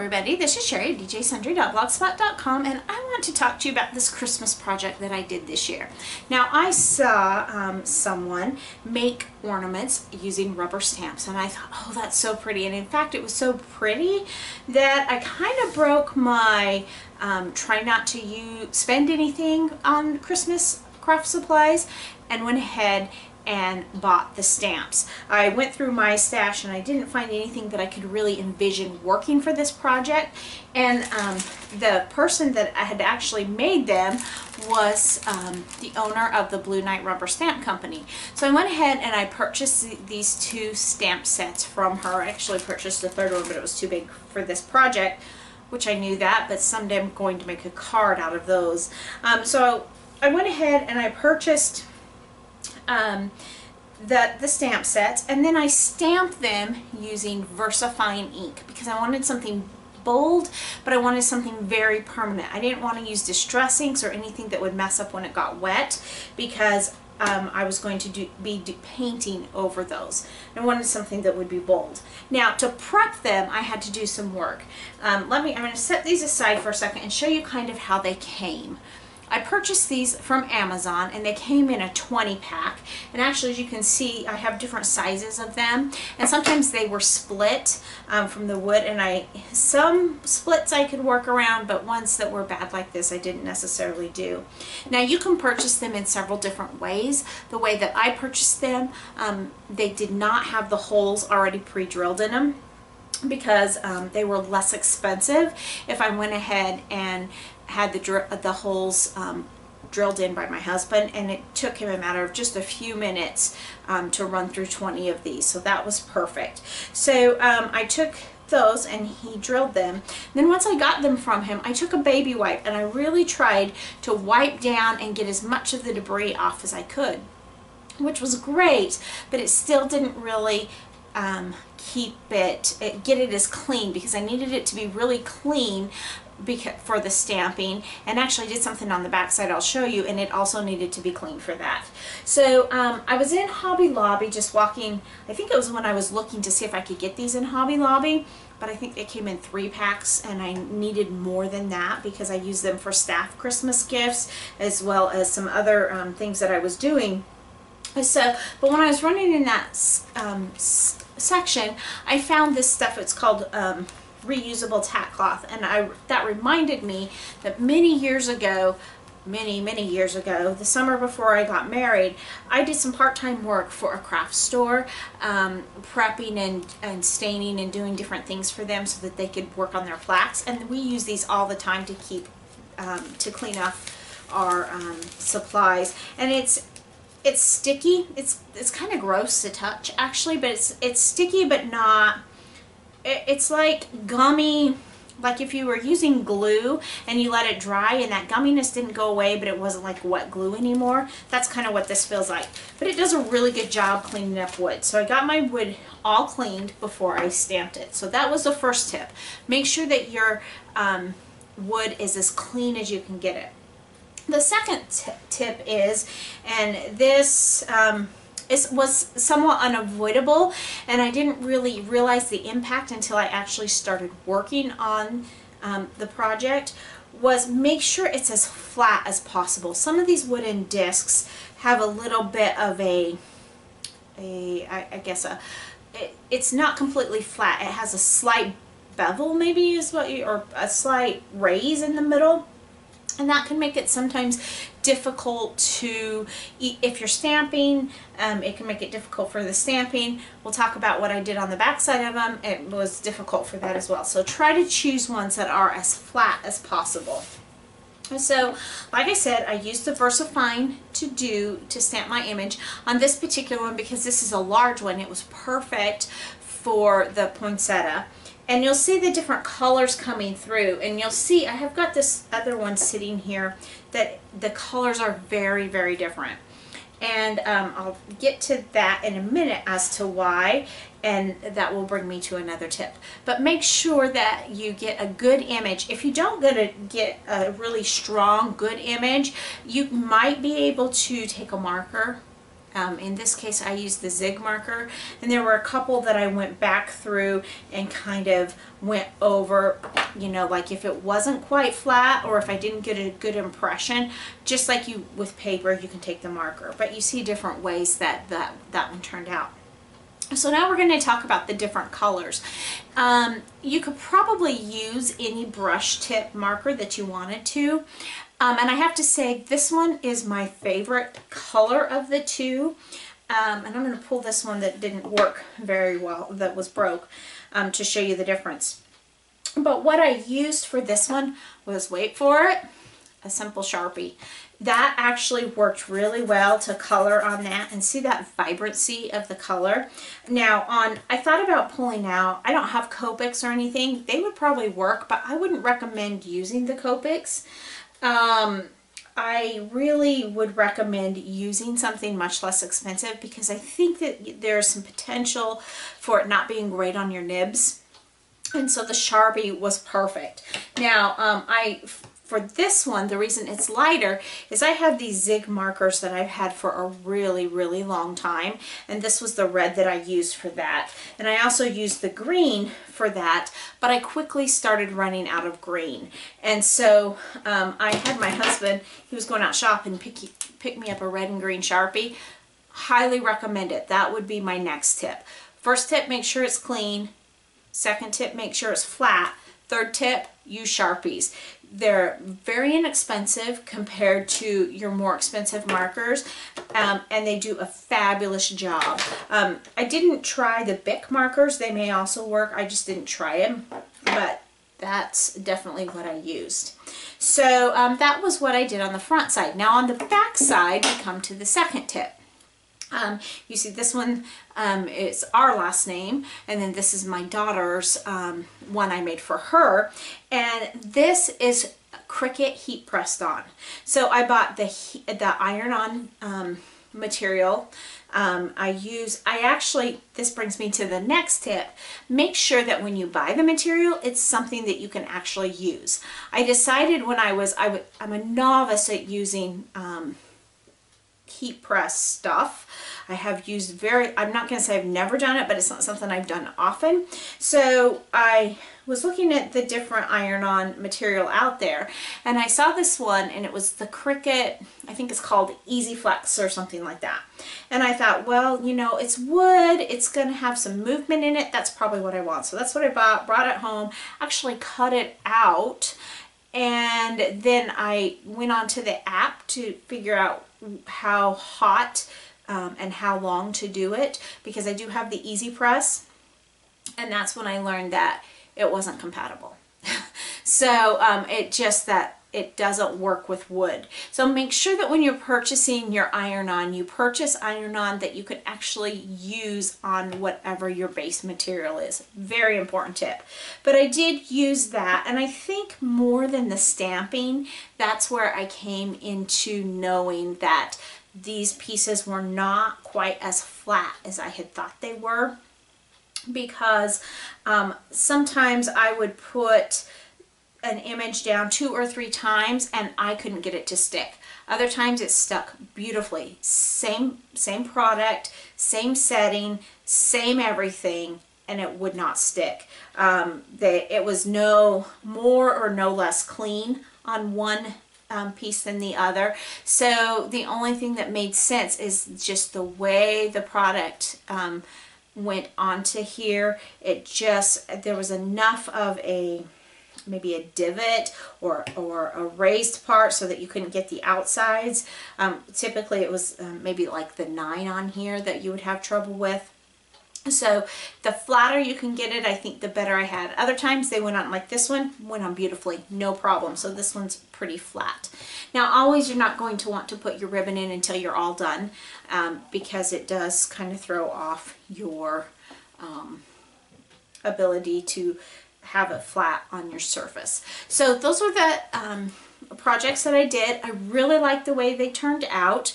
everybody, this is Cheri, djsundry.blogspot.com, and I want to talk to you about this Christmas project that I did this year. Now, I saw someone make ornaments using rubber stamps, and I thought, oh, that's so pretty. And in fact, it was so pretty that I kind of broke my try not to spend anything on Christmas craft supplies and went ahead and bought the stamps. I went through my stash and I didn't find anything that I could really envision working for this project, and the person that had actually made them was the owner of the Blue Knight Rubber Stamp Company. So I went ahead and I purchased these two stamp sets from her. I actually purchased the third one, but it was too big for this project, which I knew that, but someday I'm going to make a card out of those. So I went ahead and I purchased the stamp sets, and then I stamped them using VersaFine ink because I wanted something bold, but I wanted something very permanent. I didn't want to use distress inks or anything that would mess up when it got wet, because I was going to be painting over those. I wanted something that would be bold. Now, to prep them, I had to do some work. I'm going to set these aside for a second and show you kind of how they came. I purchased these from Amazon, and they came in a 20 pack, and actually, as you can see, I have different sizes of them, and sometimes they were split from the wood, and some splits I could work around, but ones that were bad like this I didn't necessarily do. Now, you can purchase them in several different ways. The way that I purchased them, they did not have the holes already pre-drilled in them, because they were less expensive if I went ahead and had the holes drilled in by my husband, and it took him a matter of just a few minutes to run through 20 of these, so that was perfect. So I took those and he drilled them. Then once I got them from him, I took a baby wipe and I really tried to wipe down and get as much of the debris off as I could, which was great, but it still didn't really get it as clean, because I needed it to be really clean for the stamping. And actually I did something on the back side I'll show you, and it also needed to be clean for that. So I was in Hobby Lobby just walking. I think it was when I was looking to see if I could get these in Hobby Lobby, but I think they came in 3 packs and I needed more than that because I used them for staff Christmas gifts as well as some other things that I was doing. So, but when I was running in that section, I found this stuff. It's called reusable tack cloth, and that reminded me that many years ago, many years ago, the summer before I got married, I did some part-time work for a craft store, prepping and staining and doing different things for them so that they could work on their plaques, and we use these all the time to keep to clean up our supplies. And it's sticky. It's kind of gross to touch actually, but it's sticky, but not. It's like gummy, like if you were using glue and you let it dry and that gumminess didn't go away, but it wasn't like wet glue anymore. That's kind of what this feels like. But it does a really good job cleaning up wood. So I got my wood all cleaned before I stamped it. So that was the first tip. Make sure that your wood is as clean as you can get it. The second tip is, and this was somewhat unavoidable, and I didn't really realize the impact until I actually started working on the project, was make sure it's as flat as possible. Some of these wooden discs have a little bit of it's not completely flat. It has a slight bevel, maybe is what or a slight raise in the middle. And that can make it sometimes difficult to, if you're stamping, it can make it difficult for the stamping. We'll talk about what I did on the back side of them. It was difficult for that as well. So try to choose ones that are as flat as possible. So, like I said, I used the VersaFine to stamp my image on this particular one because this is a large one. It was perfect for the poinsettia. And you'll see the different colors coming through, and you'll see I have got this other one sitting here that the colors are very, very different. And I'll get to that in a minute as to why, and that will bring me to another tip. But make sure that you get a good image. If you don't get a really strong, good image, you might be able to take a marker In this case, I used the zig marker, and there were a couple that I went back through and kind of went over, you know, like if it wasn't quite flat or if I didn't get a good impression, just like you with paper, you can take the marker. But you see different ways that one turned out. So now we're going to talk about the different colors. You could probably use any brush tip marker that you wanted to. And I have to say, this one is my favorite color of the two. And I'm going to pull this one that didn't work very well, that was broke, to show you the difference. But what I used for this one was, wait for it, a simple Sharpie. That actually worked really well to color on that, and see that vibrancy of the color. Now I thought about pulling out, I don't have Copics or anything. They would probably work, but I wouldn't recommend using the Copics. I really would recommend using something much less expensive, because I think that there's some potential for it not being great on your nibs. And so the Sharpie was perfect. Now, for this one, the reason it's lighter is I have these zig markers that I've had for a really, really long time. And this was the red that I used for that. And I also used the green for that, but I quickly started running out of green. And so I had my husband, he was going out shopping, pick me up a red and green Sharpie. Highly recommend it. That would be my next tip. First tip, make sure it's clean. Second tip, make sure it's flat. Third tip, use Sharpies. They're very inexpensive compared to your more expensive markers, and they do a fabulous job. I didn't try the Bic markers. They may also work. I just didn't try them, but that's definitely what I used. So that was what I did on the front side. Now on the back side, we come to the second tip. You see this one is our last name, and then this is my daughter's one I made for her, and this is Cricut heat pressed on. So I bought the iron-on material. This brings me to the next tip. Make sure that when you buy the material, it's something that you can actually use. I decided when I'm a novice at using heat press stuff. I have used I'm not going to say I've never done it, but it's not something I've done often. So I was looking at the different iron-on material out there, and I saw this one, and it was the Cricut, I think it's called Easy Flex or something like that. And I thought, well, you know, it's wood, it's going to have some movement in it. That's probably what I want. So that's what I brought it home, actually cut it out, and then I went onto the app to figure out how hot and how long to do it, because I do have the Easy Press, and that's when I learned that it wasn't compatible. So it doesn't work with wood. So make sure that when you're purchasing your iron-on, you purchase iron-on that you can actually use on whatever your base material is. Very important tip. But I did use that, and I think more than the stamping, that's where I came into knowing that these pieces were not quite as flat as I had thought they were, because sometimes I would put an image down 2 or 3 times and I couldn't get it to stick. Other times it stuck beautifully. Same product, same setting, same everything, and it would not stick. It was no more or no less clean on one piece than the other. So the only thing that made sense is just the way the product went onto here. There was enough of maybe a divot or a raised part so that you couldn't get the outsides. Typically it was maybe like the 9 on here that you would have trouble with. So the flatter you can get it, I think the better I had. Other times they went on, like this one went on beautifully, no problem. So this one's pretty flat. Now always you're not going to want to put your ribbon in until you're all done, because it does kind of throw off your ability to have it flat on your surface. So those were the projects that I did. I really like the way they turned out.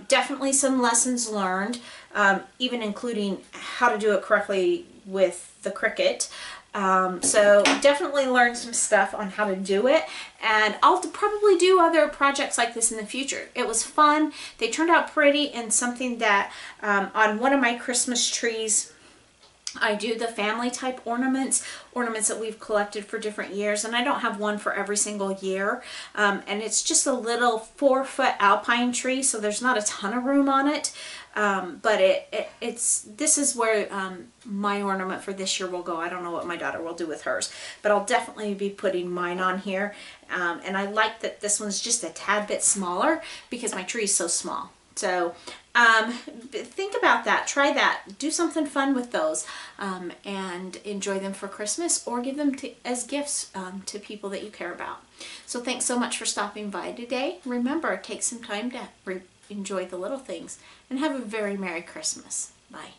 Definitely some lessons learned, even including how to do it correctly with the Cricut. So definitely learn some stuff on how to do it, and I'll probably do other projects like this in the future. It was fun. They turned out pretty, and something that on one of my Christmas trees, I do the family type ornaments that we've collected for different years, and I don't have one for every single year. And it's just a little 4-foot alpine tree, so there's not a ton of room on it. But this is where my ornament for this year will go. I don't know what my daughter will do with hers, but I'll definitely be putting mine on here. And I like that this one's just a tad bit smaller because my tree is so small. So think about that. Try that. Do something fun with those, and enjoy them for Christmas, or give them as gifts to people that you care about. So thanks so much for stopping by today. Remember, take some time to enjoy the little things, and have a very Merry Christmas. Bye.